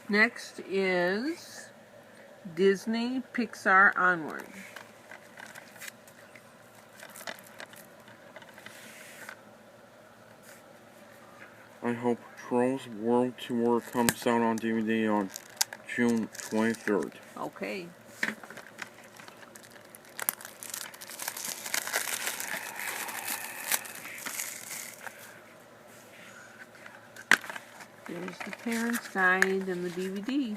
Next is Disney Pixar Onward. I hope Trolls World Tour comes out on DVD on June 23rd. Okay. There's the parent's guide and the DVD.